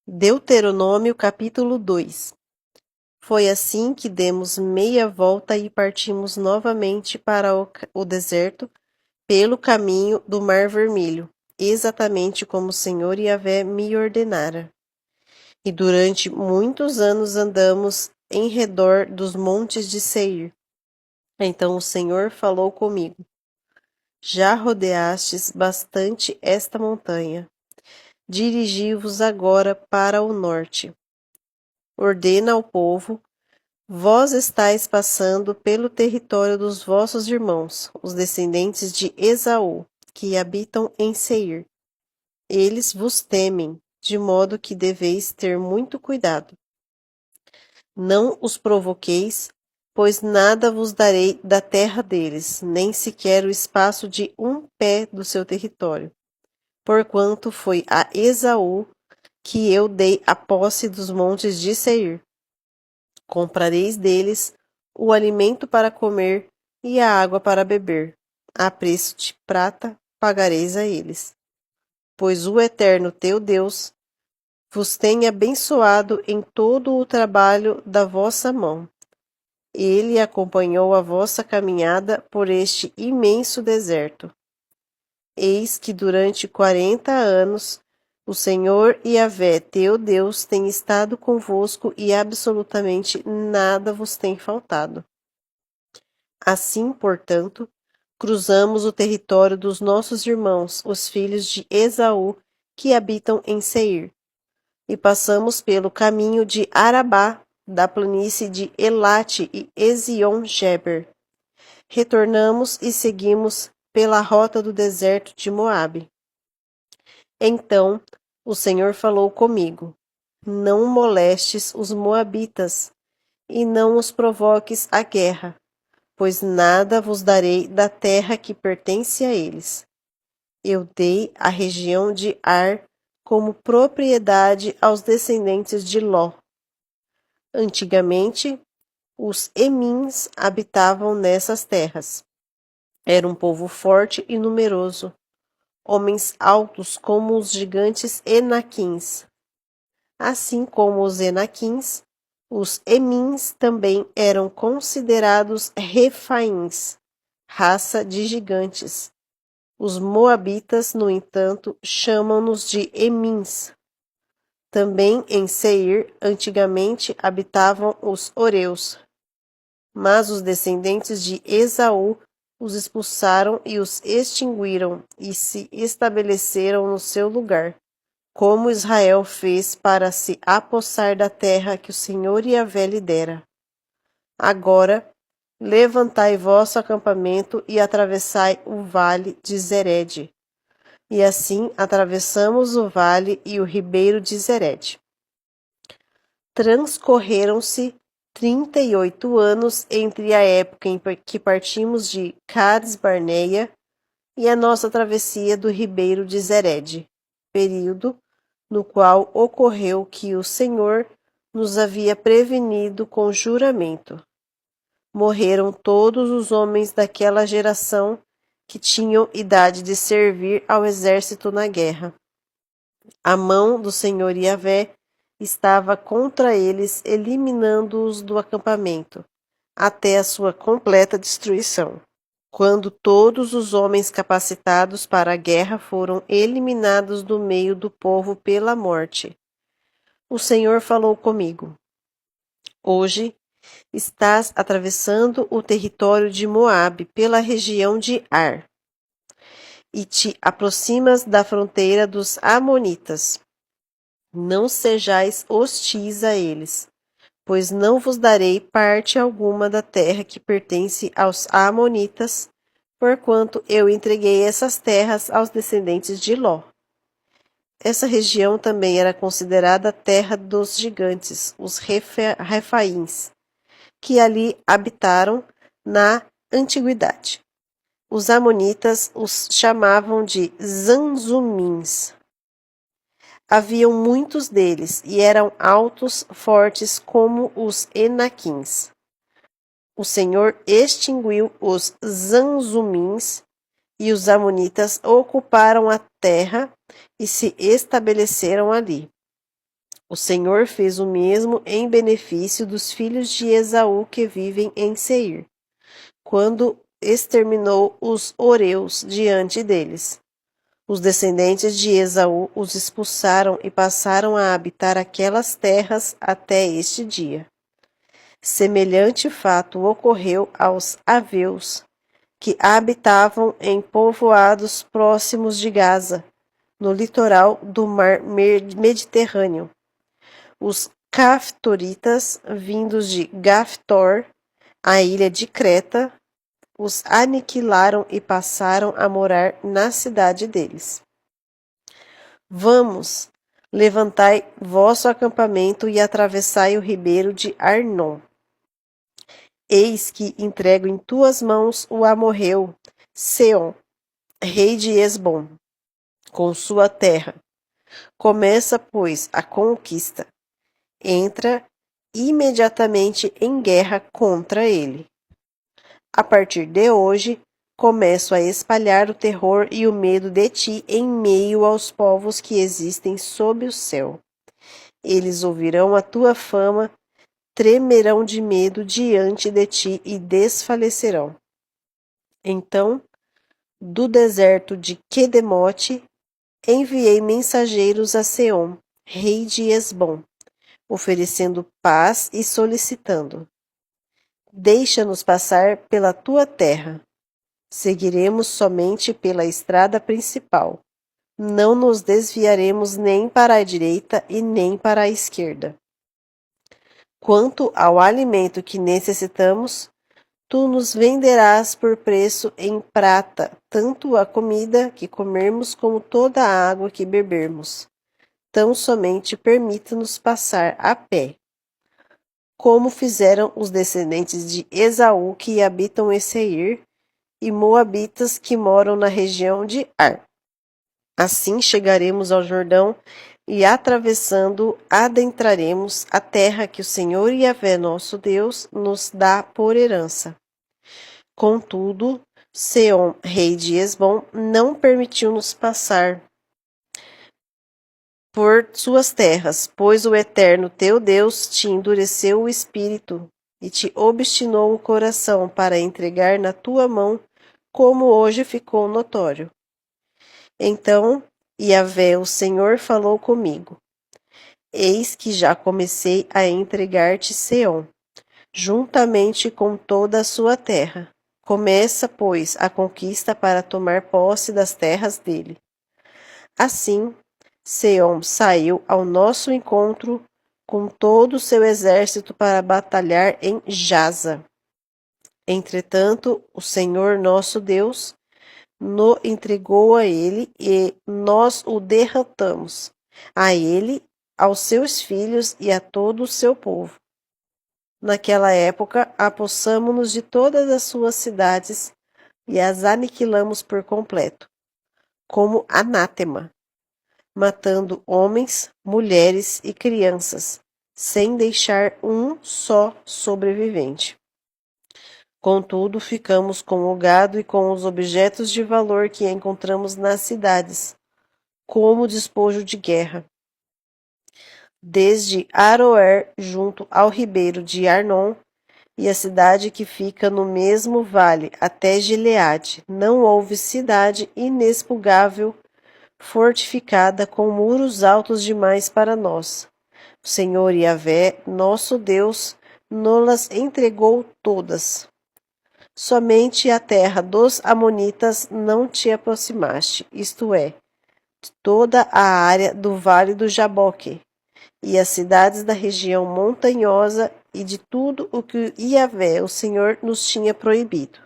Deuteronômio capítulo 2. Foi assim que demos meia volta e partimos novamente para o deserto, pelo caminho do Mar Vermelho, exatamente como o Senhor Yahvé me ordenara. E durante muitos anos andamos em redor dos montes de Seir. Então o Senhor falou comigo: Já rodeastes bastante esta montanha. Dirigi-vos agora para o norte. Ordena ao povo: Vós estáis passando pelo território dos vossos irmãos, os descendentes de Esaú, que habitam em Seir. Eles vos temem, de modo que deveis ter muito cuidado. Não os provoqueis, pois nada vos darei da terra deles, nem sequer o espaço de um pé do seu território. Porquanto foi a Esaú que eu dei a posse dos montes de Seir. Comprareis deles o alimento para comer e a água para beber. A preço de prata pagareis a eles. Pois o Eterno teu Deus vos tem abençoado em todo o trabalho da vossa mão. Ele acompanhou a vossa caminhada por este imenso deserto. Eis que durante 40 anos o Senhor Yahvé, teu Deus, tem estado convosco e absolutamente nada vos tem faltado. Assim, portanto, cruzamos o território dos nossos irmãos, os filhos de Esaú, que habitam em Seir, e passamos pelo caminho de Arabá, da planície de Elate e Ezion-Geber. Retornamos e seguimos pela rota do deserto de Moabe. Então o Senhor falou comigo: Não molestes os moabitas, e não os provoques à guerra, pois nada vos darei da terra que pertence a eles. Eu dei a região de Ar como propriedade aos descendentes de Ló. Antigamente, os Emins habitavam nessas terras. Era um povo forte e numeroso, homens altos como os gigantes Enaquins. Assim como os Enaquins, os Emins também eram considerados Refaíns, raça de gigantes. Os Moabitas, no entanto, chamam-nos de Emins. Também em Seir, antigamente, habitavam os Oreus. Mas os descendentes de Esaú os expulsaram e os extinguiram, e se estabeleceram no seu lugar, como Israel fez para se apossar da terra que o Senhor Yahvé lhe dera. Agora, levantai vosso acampamento e atravessai o vale de Zered. E assim atravessamos o vale e o ribeiro de Zered. Transcorreram-se 38 anos entre a época em que partimos de Cades Barneia e a nossa travessia do ribeiro de Zered, período no qual ocorreu que o Senhor nos havia prevenido com juramento. Morreram todos os homens daquela geração que tinham idade de servir ao exército na guerra. A mão do Senhor Yahvé estava contra eles, eliminando-os do acampamento, até a sua completa destruição. Quando todos os homens capacitados para a guerra foram eliminados do meio do povo pela morte, o Senhor falou comigo: Hoje estás atravessando o território de Moabe pela região de Ar, e te aproximas da fronteira dos Amonitas. Não sejais hostis a eles, pois não vos darei parte alguma da terra que pertence aos Amonitas, porquanto eu entreguei essas terras aos descendentes de Ló. Essa região também era considerada a terra dos gigantes, os Refaíns, que ali habitaram na antiguidade. Os amonitas os chamavam de Zanzumins. Haviam muitos deles e eram altos, fortes como os Enaquins. O Senhor extinguiu os Zanzumins e os amonitas ocuparam a terra e se estabeleceram ali. O Senhor fez o mesmo em benefício dos filhos de Esaú que vivem em Seir, quando exterminou os horeus diante deles. Os descendentes de Esaú os expulsaram e passaram a habitar aquelas terras até este dia. Semelhante fato ocorreu aos aveus, que habitavam em povoados próximos de Gaza, no litoral do mar Mediterrâneo. Os Caftoritas, vindos de Gaftor, a ilha de Creta, os aniquilaram e passaram a morar na cidade deles. Vamos, levantai vosso acampamento e atravessai o ribeiro de Arnon. Eis que entrego em tuas mãos o amorreu, Seom, rei de Esbom, com sua terra. Começa, pois, a conquista. Entra imediatamente em guerra contra ele. A partir de hoje, começo a espalhar o terror e o medo de ti em meio aos povos que existem sob o céu. Eles ouvirão a tua fama, tremerão de medo diante de ti e desfalecerão. Então, do deserto de Quedemote, enviei mensageiros a Seom, rei de Esbom, oferecendo paz e solicitando: deixa-nos passar pela tua terra. Seguiremos somente pela estrada principal. Não nos desviaremos nem para a direita e nem para a esquerda. Quanto ao alimento que necessitamos, tu nos venderás por preço em prata, tanto a comida que comermos como toda a água que bebermos. Tão somente permita-nos passar a pé, como fizeram os descendentes de Esaú que habitam em Seir, e moabitas que moram na região de Ar. Assim chegaremos ao Jordão e, atravessando, adentraremos a terra que o Senhor Yahvé, nosso Deus, nos dá por herança. Contudo, Seom, rei de Esbom, não permitiu-nos passar por suas terras, pois o Eterno teu Deus te endureceu o espírito e te obstinou o coração para entregar na tua mão, como hoje ficou notório. Então Yahvé, o Senhor, falou comigo: eis que já comecei a entregar-te Seom, juntamente com toda a sua terra. Começa, pois, a conquista para tomar posse das terras dele. Assim, Seom saiu ao nosso encontro com todo o seu exército para batalhar em Jaza. Entretanto, o Senhor nosso Deus nos entregou a ele e nós o derrotamos, a ele, aos seus filhos e a todo o seu povo. Naquela época, apossamo-nos de todas as suas cidades e as aniquilamos por completo, como anátema, matando homens, mulheres e crianças, sem deixar um só sobrevivente. Contudo, ficamos com o gado e com os objetos de valor que encontramos nas cidades, como despojo de guerra. Desde Aroer, junto ao ribeiro de Arnon, e a cidade que fica no mesmo vale, até Gileade, não houve cidade inexpugável, fortificada com muros altos demais para nós. O Senhor Yahvé, nosso Deus, nos-las entregou todas. Somente a terra dos Amonitas não te aproximaste, isto é, de toda a área do vale do Jaboque, e as cidades da região montanhosa, e de tudo o que Yahvé, o Senhor, nos tinha proibido.